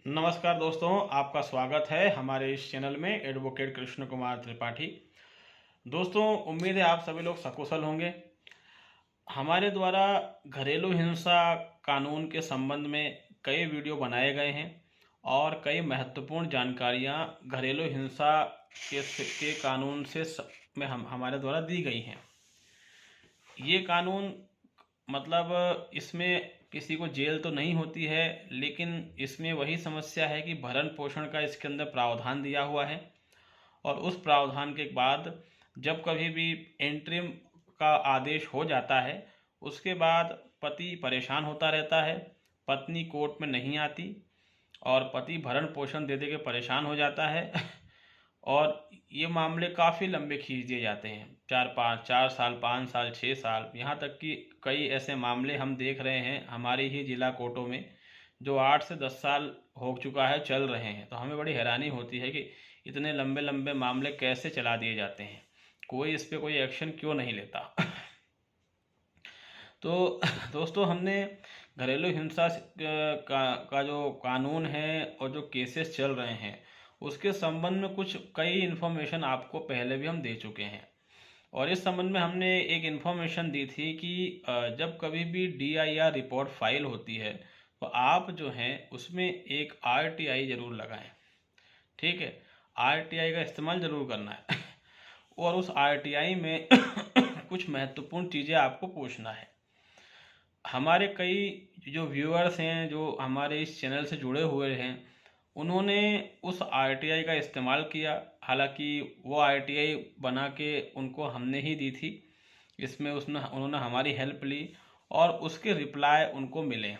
नमस्कार दोस्तों, आपका स्वागत है हमारे इस चैनल में एडवोकेट कृष्ण कुमार त्रिपाठी। दोस्तों, उम्मीद है आप सभी लोग सकुशल होंगे। हमारे द्वारा घरेलू हिंसा कानून के संबंध में कई वीडियो बनाए गए हैं और कई महत्वपूर्ण जानकारियां घरेलू हिंसा के कानून से में हमारे द्वारा दी गई हैं। ये कानून मतलब इसमें किसी को जेल तो नहीं होती है, लेकिन इसमें वही समस्या है कि भरण पोषण का इसके अंदर प्रावधान दिया हुआ है। और उस प्रावधान के बाद जब कभी भी इंटरिम का आदेश हो जाता है, उसके बाद पति परेशान होता रहता है, पत्नी कोर्ट में नहीं आती और पति भरण पोषण दे दे के परेशान हो जाता है और ये मामले काफ़ी लंबे खींच दिए जाते हैं, 4 साल 5 साल 6 साल, यहाँ तक कि कई ऐसे मामले हम देख रहे हैं हमारे ही जिला कोर्टों में जो 8 से 10 साल हो चुका है, चल रहे हैं। तो हमें बड़ी हैरानी होती है कि इतने लंबे लंबे मामले कैसे चला दिए जाते हैं, कोई इस पर कोई एक्शन क्यों नहीं लेता। तो दोस्तों, हमने घरेलू हिंसा का जो कानून है और जो केसेस चल रहे हैं उसके संबंध में कुछ कई इन्फॉर्मेशन आपको पहले भी हम दे चुके हैं। और इस संबंध में हमने एक इन्फॉर्मेशन दी थी कि जब कभी भी DIR रिपोर्ट फाइल होती है तो आप जो हैं उसमें एक RTI ज़रूर लगाएं। ठीक है, RTI का इस्तेमाल ज़रूर करना है। और उस RTI में कुछ महत्वपूर्ण चीज़ें आपको पूछना है। हमारे कई जो व्यूअर्स हैं जो हमारे इस चैनल से जुड़े हुए हैं, उन्होंने उस RTI का इस्तेमाल किया। हालांकि वो RTI बना के उनको हमने ही दी थी, इसमें उन्होंने हमारी हेल्प ली और उसके रिप्लाई उनको मिले।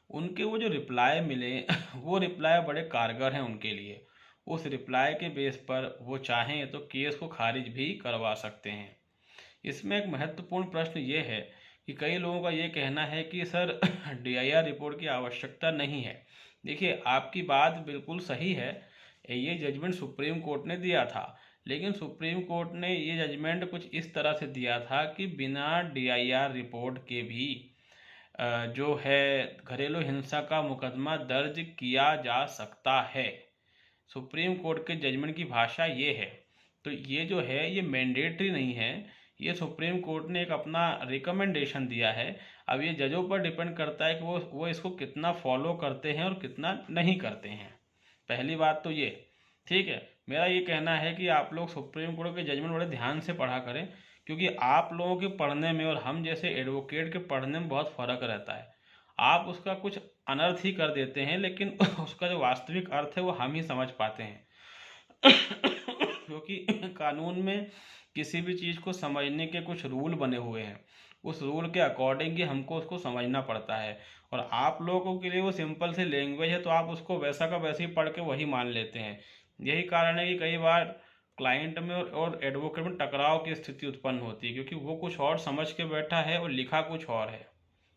उनके वो जो रिप्लाई मिले वो रिप्लाई बड़े कारगर हैं उनके लिए। उस रिप्लाई के बेस पर वो चाहें तो केस को खारिज भी करवा सकते हैं। इसमें एक महत्वपूर्ण प्रश्न ये है कि कई लोगों का ये कहना है कि सर DIR रिपोर्ट की आवश्यकता नहीं है। देखिए, आपकी बात बिल्कुल सही है, ये जजमेंट सुप्रीम कोर्ट ने दिया था, लेकिन सुप्रीम कोर्ट ने ये जजमेंट कुछ इस तरह से दिया था कि बिना DIR रिपोर्ट के भी जो है घरेलू हिंसा का मुकदमा दर्ज किया जा सकता है। सुप्रीम कोर्ट के जजमेंट की भाषा ये है। तो ये जो है ये मैंडेटरी नहीं है, ये सुप्रीम कोर्ट ने एक अपना रिकमेंडेशन दिया है। अब ये जजों पर डिपेंड करता है कि वो इसको कितना फॉलो करते हैं और कितना नहीं करते हैं। पहली बात तो ये, ठीक है। मेरा ये कहना है कि आप लोग सुप्रीम कोर्ट के जजमेंट बड़े ध्यान से पढ़ा करें, क्योंकि आप लोगों के पढ़ने में और हम जैसे एडवोकेट के पढ़ने में बहुत फ़र्क रहता है। आप उसका कुछ अनर्थ ही कर देते हैं, लेकिन उसका जो वास्तविक अर्थ है वो हम ही समझ पाते हैं। क्योंकि कानून में किसी भी चीज़ को समझने के कुछ रूल बने हुए हैं, उस रूल के अकॉर्डिंग ही हमको उसको समझना पड़ता है। और आप लोगों के लिए वो सिंपल सी लैंग्वेज है, तो आप उसको वैसा का वैसे ही पढ़ के वही मान लेते हैं। यही कारण है कि कई बार क्लाइंट में और एडवोकेट में टकराव की स्थिति उत्पन्न होती है, क्योंकि वो कुछ और समझ के बैठा है और लिखा कुछ और है।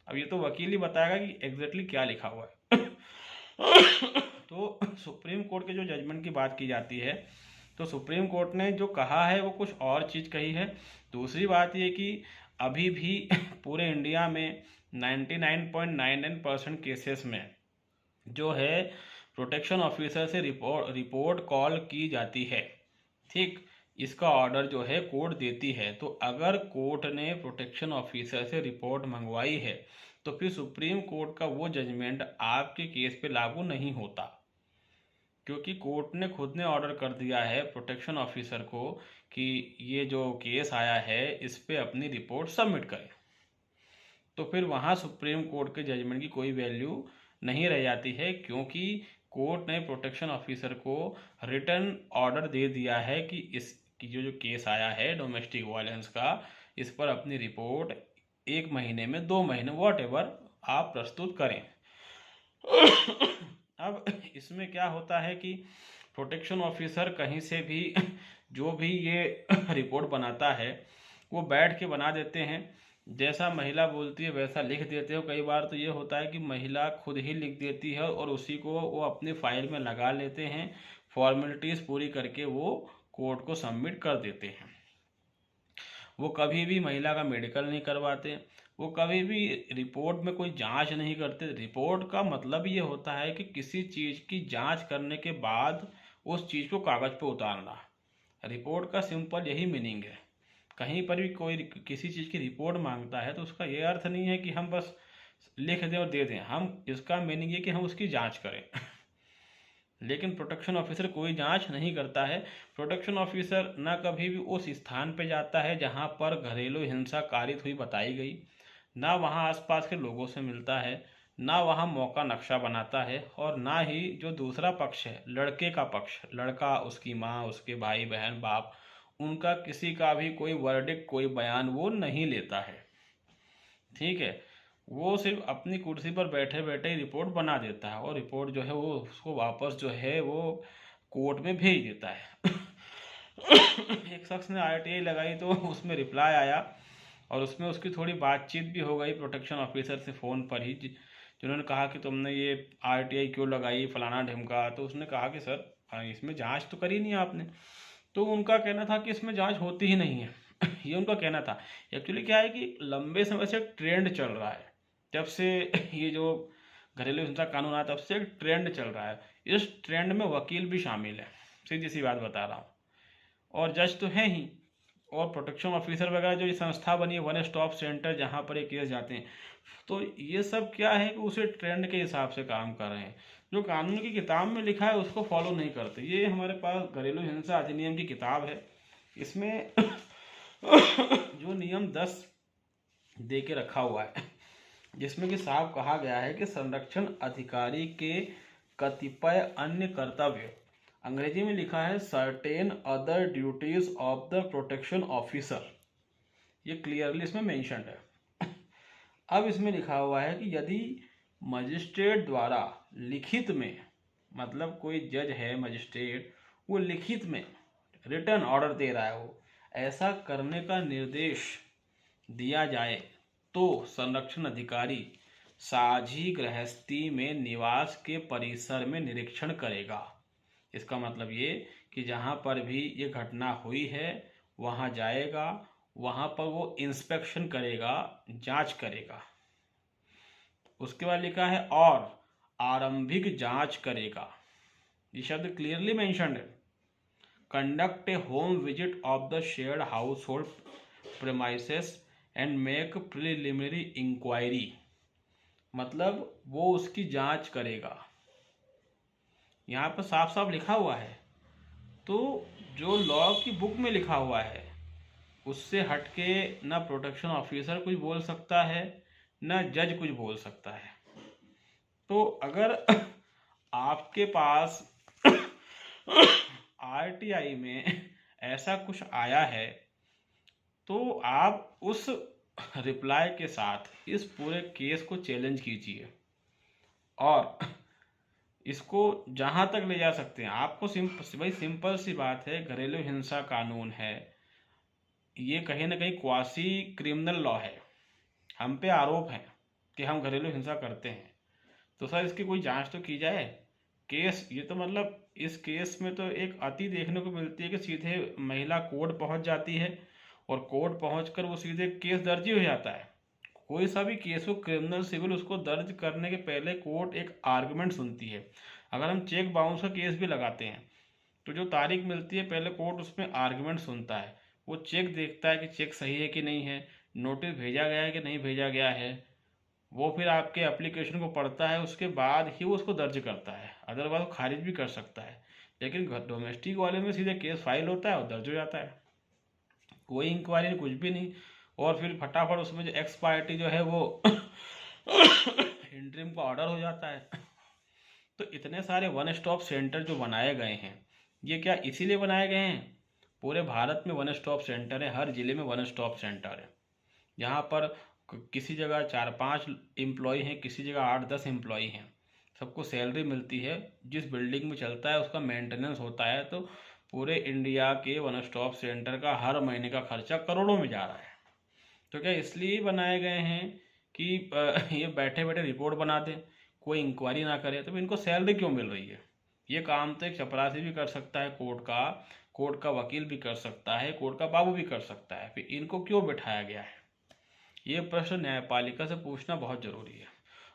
अब ये तो वकील ही बताएगा कि एग्जैक्टली क्या लिखा हुआ है। तो सुप्रीम कोर्ट के जो जजमेंट की बात की जाती है, तो सुप्रीम कोर्ट ने जो कहा है वो कुछ और चीज़ कही है। दूसरी बात ये कि अभी भी पूरे इंडिया में 99.99% केसेस में जो है प्रोटेक्शन ऑफिसर से रिपोर्ट कॉल की जाती है। ठीक, इसका ऑर्डर जो है कोर्ट देती है। तो अगर कोर्ट ने प्रोटेक्शन ऑफिसर से रिपोर्ट मंगवाई है तो फिर सुप्रीम कोर्ट का वो जजमेंट आपके केस पे लागू नहीं होता, क्योंकि कोर्ट ने खुद ने ऑर्डर कर दिया है प्रोटेक्शन ऑफिसर को कि ये जो केस आया है इस पे अपनी रिपोर्ट सबमिट करें। तो फिर वहाँ सुप्रीम कोर्ट के जजमेंट की कोई वैल्यू नहीं रह जाती है, क्योंकि कोर्ट ने प्रोटेक्शन ऑफिसर को रिटर्न ऑर्डर दे दिया है कि इस की जो केस आया है डोमेस्टिक वायलेंस का, इस पर अपनी रिपोर्ट 1 महीने में 2 महीने वॉट एवर आप प्रस्तुत करें। अब इसमें क्या होता है कि प्रोटेक्शन ऑफिसर कहीं से भी जो भी ये रिपोर्ट बनाता है वो बैठ के बना देते हैं, जैसा महिला बोलती है वैसा लिख देते हो। कई बार तो ये होता है कि महिला खुद ही लिख देती है और उसी को वो अपनी फाइल में लगा लेते हैं, फॉर्मेलिटीज़ पूरी करके वो कोर्ट को सबमिट कर देते हैं। वो कभी भी महिला का मेडिकल नहीं करवाते, वो कभी भी रिपोर्ट में कोई जांच नहीं करते। रिपोर्ट का मतलब ये होता है कि किसी चीज़ की जांच करने के बाद उस चीज़ को कागज़ पे उतारना। रिपोर्ट का सिंपल यही मीनिंग है। कहीं पर भी कोई किसी चीज़ की रिपोर्ट मांगता है तो उसका ये अर्थ नहीं है कि हम बस लिख दें और दे दें, हम इसका मीनिंग है कि हम उसकी जांच करें। लेकिन प्रोटेक्शन ऑफिसर कोई जांच नहीं करता है। प्रोटेक्शन ऑफिसर ना कभी भी उस स्थान पे जाता है जहां पर घरेलू हिंसा कारित हुई बताई गई, ना वहां आसपास के लोगों से मिलता है, ना वहां मौका नक्शा बनाता है, और ना ही जो दूसरा पक्ष है, लड़के का पक्ष, लड़का, उसकी माँ, उसके भाई बहन, बाप, उनका किसी का भी कोई वर्डिक्ट, कोई बयान वो नहीं लेता है। ठीक है, वो सिर्फ अपनी कुर्सी पर बैठे बैठे ही रिपोर्ट बना देता है, और रिपोर्ट जो है वो उसको वापस जो है वो कोर्ट में भेज देता है। एक शख्स ने आरटीआई लगाई तो उसमें रिप्लाई आया, और उसमें उसकी थोड़ी बातचीत भी हो गई प्रोटेक्शन ऑफिसर से फ़ोन पर ही, जिन्होंने कहा कि तुमने ये आरटीआई क्यों लगाई, फलाना ढिमका। तो उसने कहा कि सर इसमें जांच तो करी नहीं आपने। तो उनका कहना था कि इसमें जांच होती ही नहीं है। ये उनका कहना था। एक्चुअली क्या है कि लंबे समय से एक ट्रेंड चल रहा है, जब से ये जो घरेलू हिंसा कानून आया तब से एक ट्रेंड चल रहा है। इस ट्रेंड में वकील भी शामिल है, सीधी सी बात बता रहा हूँ, और जज तो है ही, और प्रोटेक्शन ऑफिसर वगैरह जो ये संस्था बनी है, वन स्टॉप सेंटर, जहाँ पर ये केस जाते हैं। तो ये सब क्या है कि उसे ट्रेंड के हिसाब से काम कर रहे हैं। जो कानून की किताब में लिखा है उसको फॉलो नहीं करते। ये हमारे पास घरेलू हिंसा अधिनियम की किताब है, इसमें जो नियम 10 दे के रखा हुआ है, जिसमें कि साफ कहा गया है कि संरक्षण अधिकारी के कतिपय अन्य कर्तव्य, अंग्रेजी में लिखा है certain other duties of the protection officer, ये क्लियरली इसमें मेंशन्ड है। अब इसमें लिखा हुआ है कि यदि मजिस्ट्रेट द्वारा लिखित में, मतलब कोई जज है, मजिस्ट्रेट, वो लिखित में रिटर्न ऑर्डर दे रहा है, वो ऐसा करने का निर्देश दिया जाए तो संरक्षण अधिकारी साझी गृहस्थी में निवास के परिसर में निरीक्षण करेगा। इसका मतलब ये कि जहाँ पर भी ये घटना हुई है वहाँ जाएगा, वहाँ पर वो इंस्पेक्शन करेगा, जांच करेगा। उसके बाद लिखा है और आरंभिक जांच करेगा, ये शब्द क्लियरली मेंशन्ड है। Conduct a home visit of the shared household premises and make preliminary inquiry, मतलब वो उसकी जांच करेगा। यहाँ पर साफ साफ लिखा हुआ है। तो जो लॉ की बुक में लिखा हुआ है उससे हटके ना प्रोटेक्शन ऑफिसर कुछ बोल सकता है, ना जज कुछ बोल सकता है। तो अगर आपके पास आरटीआई में ऐसा कुछ आया है तो आप उस रिप्लाई के साथ इस पूरे केस को चैलेंज कीजिए, और इसको जहां तक ले जा सकते हैं। आपको भाई सिंपल सी बात है, घरेलू हिंसा कानून है, ये कहीं ना कहीं क्वासी क्रिमिनल लॉ है। हम पे आरोप है कि हम घरेलू हिंसा करते हैं, तो सर इसकी कोई जांच तो की जाए। केस, ये तो मतलब इस केस में तो एक अति देखने को मिलती है कि सीधे महिला कोर्ट पहुंच जाती है, और कोर्ट पहुंचकर वो सीधे केस दर्ज ही हो जाता है। कोई सा भी केस हो, क्रिमिनल सिविल, उसको दर्ज करने के पहले कोर्ट एक आर्गुमेंट सुनती है। अगर हम चेक बाउंस का केस भी लगाते हैं तो जो तारीख मिलती है पहले कोर्ट उसमें आर्गुमेंट सुनता है, वो चेक देखता है कि चेक सही है कि नहीं है, नोटिस भेजा गया है कि नहीं भेजा गया है, वो फिर आपके एप्लीकेशन को पढ़ता है, उसके बाद ही वो उसको दर्ज करता है। अदरवाइज वो खारिज भी कर सकता है। लेकिन डोमेस्टिक वाले में सीधे केस फाइल होता है और दर्ज हो जाता है, कोई इंक्वायरी कुछ भी नहीं, और फिर फटाफट उसमें जो एक्स पार्टी जो है वो इंटरिम का ऑर्डर हो जाता है। तो इतने सारे वन स्टॉप सेंटर जो बनाए गए हैं, ये क्या इसीलिए बनाए गए हैं? पूरे भारत में वन स्टॉप सेंटर है, हर जिले में वन स्टॉप सेंटर है, जहाँ पर किसी जगह 4-5 एम्प्लॉय हैं, किसी जगह 8-10 एम्प्लॉय हैं, सबको सैलरी मिलती है, जिस बिल्डिंग में चलता है उसका मेंटेनेंस होता है। तो पूरे इंडिया के वन स्टॉप सेंटर का हर महीने का खर्चा करोड़ों में जा रहा है। तो क्या इसलिए बनाए गए हैं कि ये बैठे बैठे रिपोर्ट बना दें, कोई इंक्वायरी ना करे? तो इनको सैलरी क्यों मिल रही है? ये काम तो एक चपरासी भी कर सकता है, कोर्ट का वकील भी कर सकता है, कोर्ट का बाबू भी कर सकता है, फिर इनको क्यों बिठाया गया है? ये प्रश्न न्यायपालिका से पूछना बहुत जरूरी है।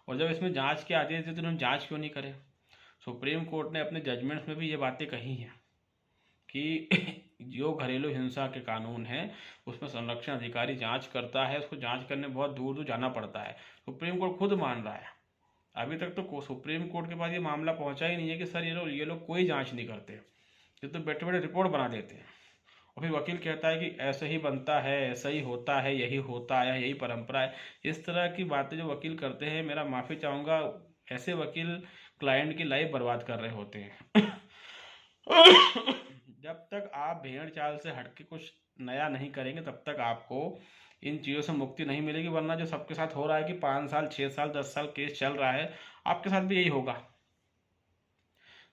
और जब इसमें जांच के आदेश दिए तो उन्होंने जांच क्यों नहीं करे? सुप्रीम कोर्ट ने अपने जजमेंट्स में भी ये बातें कही हैं कि जो घरेलू हिंसा के कानून है उसमें संरक्षण अधिकारी जांच करता है, उसको जांच करने बहुत दूर दूर जाना पड़ता है। सुप्रीम कोर्ट खुद मान रहा है। अभी तक तो सुप्रीम कोर्ट के पास ये मामला पहुंचा ही नहीं है कि सर ये लोग कोई जांच नहीं करते, ये तो बैठे बैठे रिपोर्ट बना देते हैं। और फिर वकील कहता है कि ऐसे ही बनता है, ऐसा ही होता है, यही होता है, यही परंपरा है। इस तरह की बातें जो वकील करते हैं, मेरा माफ़ी चाहूँगा, ऐसे वकील क्लाइंट की लाइफ बर्बाद कर रहे होते हैं। जब तक आप भेड़ चाल से हटके कुछ नया नहीं करेंगे तब तक आपको इन चीज़ों से मुक्ति नहीं मिलेगी। वरना जो सबके साथ हो रहा है कि 5 साल 6 साल 10 साल केस चल रहा है, आपके साथ भी यही होगा।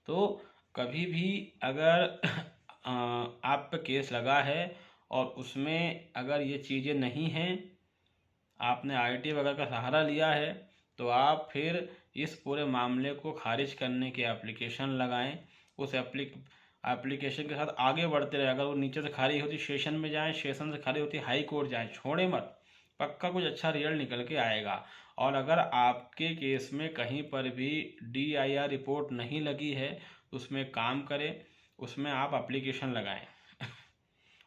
तो कभी भी अगर आप पे केस लगा है और उसमें अगर ये चीज़ें नहीं हैं, आपने आईटी वगैरह का सहारा लिया है, तो आप फिर इस पूरे मामले को खारिज करने की एप्लीकेशन लगाएं। उस एप्लीकेशन के साथ आगे बढ़ते रहे। अगर वो नीचे से खारिज होती सेशन में जाएं, सेशन से खारिज होती हाई कोर्ट जाएं, छोड़े मत, पक्का कुछ अच्छा रिजल्ट निकल के आएगा। और अगर आपके केस में कहीं पर भी DIR रिपोर्ट नहीं लगी है, उसमें काम करें, उसमें आप एप्लीकेशन लगाएं।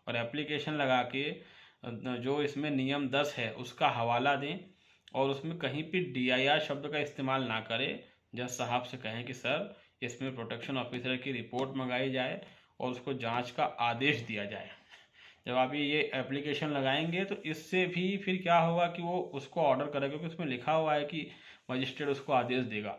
और एप्लीकेशन लगा के जो इसमें नियम 10 है उसका हवाला दें और उसमें कहीं भी DIR शब्द का इस्तेमाल ना करें। जज साहब से कहें कि सर इसमें प्रोटेक्शन ऑफिसर की रिपोर्ट मंगाई जाए और उसको जांच का आदेश दिया जाए। जब आप ये एप्लीकेशन लगाएंगे तो इससे भी फिर क्या होगा कि वो उसको ऑर्डर करेगा, क्योंकि उसमें लिखा हुआ है कि मजिस्ट्रेट उसको आदेश देगा।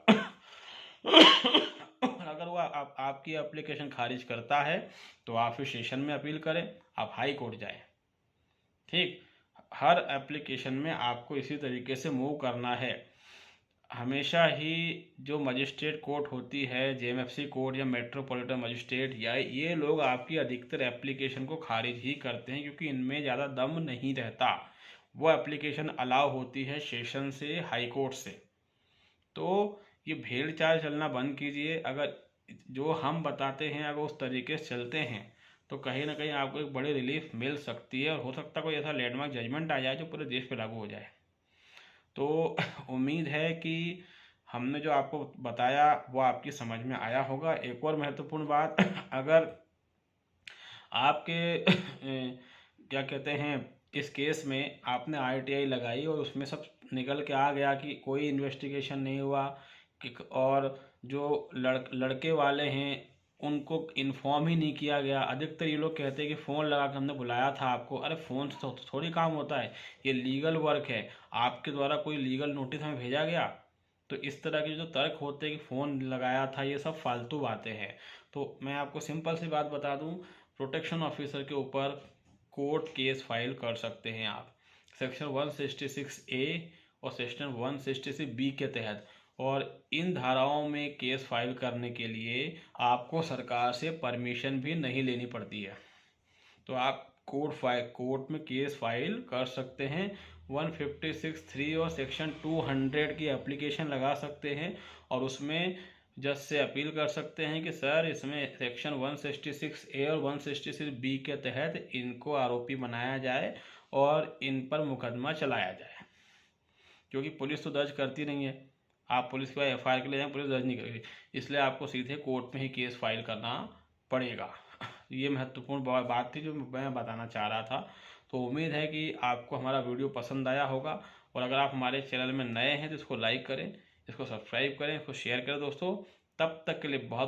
अगर वो आपकी एप्लीकेशन खारिज करता है तो आप फिर सेशन में अपील करें, आप हाई कोर्ट जाएं। ठीक, हर एप्लीकेशन में आपको इसी तरीके से मूव करना है। हमेशा ही जो मजिस्ट्रेट कोर्ट होती है, JMFC कोर्ट या मेट्रोपॉलिटन मजिस्ट्रेट, या ये लोग आपकी अधिकतर एप्लीकेशन को खारिज ही करते हैं, क्योंकि इनमें ज़्यादा दम नहीं रहता। वो एप्लीकेशन अलाउ होती है सेशन से, हाई कोर्ट से। तो ये भेड़ चाल चलना बंद कीजिए। अगर जो हम बताते हैं अगर उस तरीके से चलते हैं तो कहीं ना कहीं आपको एक बड़ी रिलीफ मिल सकती है, और हो सकता है कोई ऐसा लैंडमार्क जजमेंट आ जाए जो पूरे देश पे लागू हो जाए। तो उम्मीद है कि हमने जो आपको बताया वो आपकी समझ में आया होगा। एक और महत्वपूर्ण बात, अगर आपके क्या कहते हैं, इस केस में आपने RTI लगाई और उसमें सब निकल के आ गया कि कोई इन्वेस्टिगेशन नहीं हुआ और जो लड़के वाले हैं उनको इन्फॉर्म ही नहीं किया गया। अधिकतर ये लोग कहते हैं कि फ़ोन लगा के हमने बुलाया था आपको। अरे फ़ोन से तो थोड़ी काम होता है, ये लीगल वर्क है। आपके द्वारा कोई लीगल नोटिस हमें भेजा गया? तो इस तरह के जो तर्क होते हैं कि फ़ोन लगाया था, ये सब फालतू बातें हैं। तो मैं आपको सिंपल सी बात बता दूं, प्रोटेक्शन ऑफिसर के ऊपर कोर्ट केस फाइल कर सकते हैं आप सेक्शन 166A और सेक्शन 166B के तहत। और इन धाराओं में केस फाइल करने के लिए आपको सरकार से परमिशन भी नहीं लेनी पड़ती है। तो आप कोर्ट में केस फाइल कर सकते हैं। 156(3) और सेक्शन 200 की एप्लीकेशन लगा सकते हैं और उसमें जज से अपील कर सकते हैं कि सर इसमें सेक्शन 166A और 166B के तहत इनको आरोपी बनाया जाए और इन पर मुकदमा चलाया जाए। क्योंकि पुलिस तो दर्ज करती नहीं है, आप पुलिस के पास FIR के लिए जाएं, पुलिस दर्ज नहीं करेगी, इसलिए आपको सीधे कोर्ट में ही केस फाइल करना पड़ेगा। ये महत्वपूर्ण बात थी जो मैं बताना चाह रहा था। तो उम्मीद है कि आपको हमारा वीडियो पसंद आया होगा, और अगर आप हमारे चैनल में नए हैं तो इसको लाइक करें, इसको सब्सक्राइब करें, इसको शेयर करें दोस्तों। तब तक के लिए बहुत